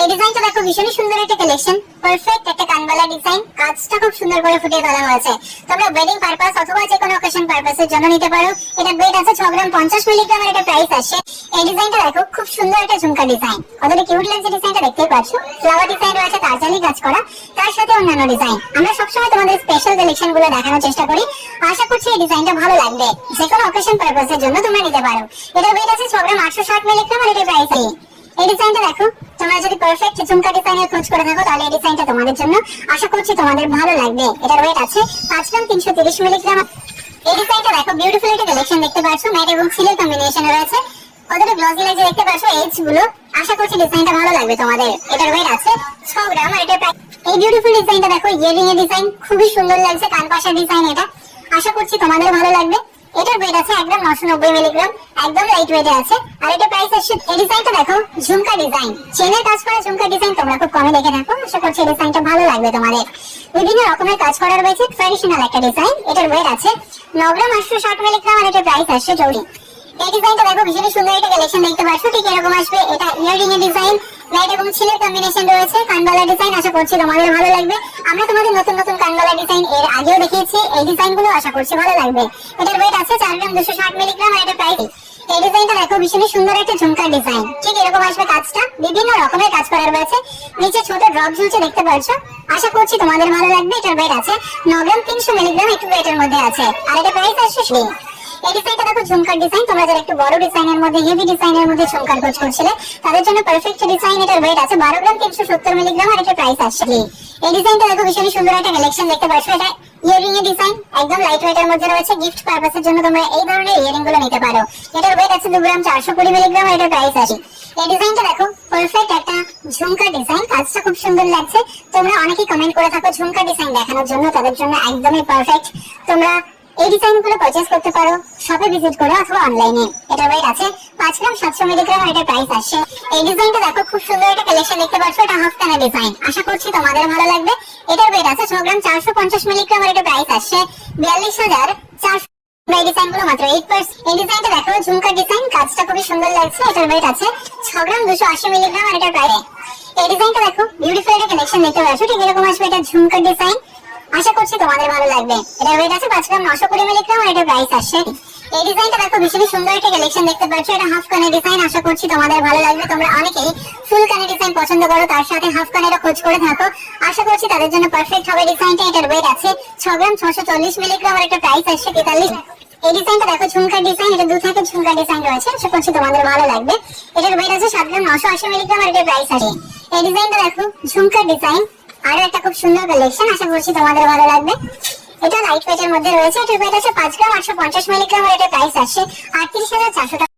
এই ডিজাইনটা দেখো ভীষণ সুন্দর একটা কালেকশন, পারফেক্ট একটা কানবালা ডিজাইন, কাজটা খুব সুন্দর করে ফুটিয়ে তোলা হয়েছে। তোমরা ওয়েডিং পারপাস অথবা যে কোনো অকেশন পারপাসের জন্য নিতে পারো। এটা ওয়েট আছে 6 গ্রাম 50 মিলিগ্রাম আর এটা প্রাইস আসছে। এই ডিজাইনটা দেখো খুব সুন্দর একটা ঝুমকা ডিজাইন, কতটা কিউট লাগছে ডিজাইনটা দেখতেই পাচ্ছো। ফ্লাওয়ার ডিজাইন রয়েছে, তারজালি কাজ করা, তার সাথে অন্যান্য ডিজাইন। আমরা সবসময় তোমাদের স্পেশাল কালেকশন গুলো দেখানোর চেষ্টা করি। আশা করছি এই ডিজাইনটা ভালো লাগবে, যে কোনো অকেশন পারপাসের জন্য তোমরা নিতে পারো। এটা ওয়েট আছে 6 গ্রাম 860 মিলিগ্রাম আর এটা প্রাইস আছে। এই ডিজাইনটা দেখো, তোমরা যদি পারফেক্ট ঝুমকা ডিজাইনের খোঁজ করে থাকো তাহলে এই ডিজাইনটা তোমাদের জন্য, আশা করছি তোমাদের ভালো লাগবে। এটার ওয়েট আছে 5 গ্রাম 330 মিলিগ্রাম। এই ডিজাইনটা দেখো বিউটিফুল একটা কালেকশন দেখতে পাচ্ছ, ম্যাট এবং সিলের কম্বিনেশন রয়েছে, কতটা গ্লসি লাগছে দেখতে পাচ্ছ এজ গুলো। আশা করছি ডিজাইনটা ভালো লাগবে তোমাদের। এটার ওয়েট আছে 6 গ্রাম আর এটা প্রাইস। এই বিউটিফুল ডিজাইনটা দেখো, ইয়ারিং এর ডিজাইন, খুবই সুন্দর লাগছে, কান পাশার ডিজাইন এটা। আশা করছি তোমাদের ভালো লাগবে। এটার ওয়েট আছে 1 গ্রাম 990 মিলিগ্রাম, একদম লাইট ওয়েটে আছে আর এটা প্রাইস আসছে। এই ডিজাইনটা দেখো ঝুমকা ডিজাইন, চেনের কাজ করা ঝুমকা ডিজাইন, তোমরা খুব কমে দেখে থাকো। আশা করছি এই ডিজাইনটা ভালো লাগবে তোমাদের। বিভিন্ন রকমের কাজ করা রয়েছে, ট্র্যাডিশনাল একটা ডিজাইন। এটার ওয়েট আছে 9 গ্রাম 860 মিলিগ্রাম আর এটা প্রাইস আসছে 40। এই ডিজাইনটা দেখো ভীষণ সুন্দর একটা কালেকশন দেখতে পাচ্ছ, ঠিক এরকম আসবে। এটা ইয়ারিং এর ডিজাইন, লাইট এবং সিলের কম্বিনেশন রয়েছে, কানবালা ডিজাইন। আশা করছি তোমাদের ভালো লাগবে। আমরা তোমাদের নতুন নতুন কানবালা ডিজাইন এর আগেও দেখিয়েছি, এই ডিজাইনগুলো আশা করছি ভালো লাগবে। এটার ওয়েট আছে 4 গ্রাম 260 মিলিগ্রাম আর এটা প্রাইস। এই ডিজাইনটা দেখো ভীষণ সুন্দর একটা ঝুমকার ডিজাইন, ঠিক এরকম আসবে কাজটা, বিভিন্ন রকমের কাজ করা রয়েছে, নিচে ছোট ড্রপ ঝুলছে দেখতে পাচ্ছ। আশা করছি তোমাদের ভালো লাগবে। এটার ওয়েট আছে 9 গ্রাম 300 মিলিগ্রাম, একটু ওয়েটের মধ্যে আছে আর এটা প্রাইস আসছে। এই ডিজাইনটা দেখো ঝুমকার ডিজাইন, তোমরা যারা একটু বড় ডিজাইনের মধ্যে, হেভি ডিজাইনের মধ্যে ঝুমকার খোঁজ করছিলে তাদের জন্য পারফেক্ট ডিজাইন। এটার ওয়েট আছে 12 গ্রাম 370 মিলিগ্রাম আর এটা প্রাইস আসছে। এই ডিজাইনটা দেখো ভীষণ সুন্দর একটা কালেকশন দেখতে পাচ্ছ, এটা ইয়ারিং এর ডিজাইন, একদম লাইট ওয়েটের মধ্যে রয়েছে। গিফট পারপাসের জন্য তোমরা এই ধরনের ইয়ারিং গুলো নিতে পারো। এটার ওয়েট আছে 2 গ্রাম 420 মিলিগ্রাম আর এটা প্রাইস আসে। এই ডিজাইনটা দেখো পারফেক্ট একটা ঝুমকা ডিজাইন, কাজটা খুব সুন্দর লাগছে। তোমরা অনেকেই কমেন্ট করে থাকো ঝুমকা ডিজাইন দেখানোর জন্য, তাদের জন্য একদমই পারফেক্ট। তোমরা এই ডিজাইনগুলো পারচেজ করতে পারো শপে ভিজিট করে অথবা অনলাইনে। এটা ওয়েট আছে 5 গ্রাম 700 মিলিগ্রাম আর এটা প্রাইস আসছে। এই ডিজাইনটা দেখো খুব সুন্দর একটা কালেকশন দেখতে পাচ্ছ, এটা হাফ কানের ডিজাইন। আশা করছি তোমাদের ভালো লাগবে। এটার ওয়েট আছে 6 গ্রাম 450 মিলিগ্রাম আর এটা প্রাইস আসছে 42,400। এই ডিজাইনগুলো মাত্র 8%। এই ডিজাইনটা দেখো ঝুমকা ডিজাইন, কাজটা খুবই সুন্দর লাগছে। এটার ওয়েট আছে 6 গ্রাম 280 মিলিগ্রাম আর এটা প্রাইস। এই ডিজাইনটা দেখো বিউটিফুল একটা কালেকশন দেখতে পাচ্ছ, ঠিক এরকম আসবে। এটা ঝুমকা ডিজাইন, আশা করছি তোমাদের ভালো লাগবে। এটার ওয়েট আছে 5 গ্রাম 920 মিলিগ্রাম আর এটা প্রাইস আসছে। এই ডিজাইনটা দেখো ভীষণ সুন্দর একটা কালেকশন দেখতে পাচ্ছ, এটা হাফ কানের ডিজাইন। আশা করছি তোমাদের ভালো লাগবে। তোমরা অনেকেই ফুল কানের ডিজাইন পছন্দ করো, তার সাথে হাফ কানেরও খোঁজ করে থাকো। আশা করছি তাদের জন্য পারফেক্ট হবে ডিজাইনটা। এটার ওয়েট আছে 6 গ্রাম 640 মিলিগ্রাম আর এটা প্রাইস আসছে 43। এই ডিজাইনটা দেখো ঝুমকার ডিজাইন, এটা দু থাকে ঝুমকার ডিজাইন রয়েছে। আশা করছি তোমাদের ভালো লাগবে। এটার ওয়েট আছে 7 গ্রাম 980 মিলিগ্রাম আর এটা প্রাইস আসে। এই ডিজাইনটা দেখো ঝুমকার ডিজাইন, আরো একটা খুব সুন্দর কালেকশন, আশা করছি তোমাদের ভালো লাগবে। এটা লাইট ওয়েটের মধ্যে রয়েছে। এটার ওয়েট আছে 5 গ্রাম 850 মিলিগ্রাম আর এটা প্রাইস আসছে 38,400 টাকা।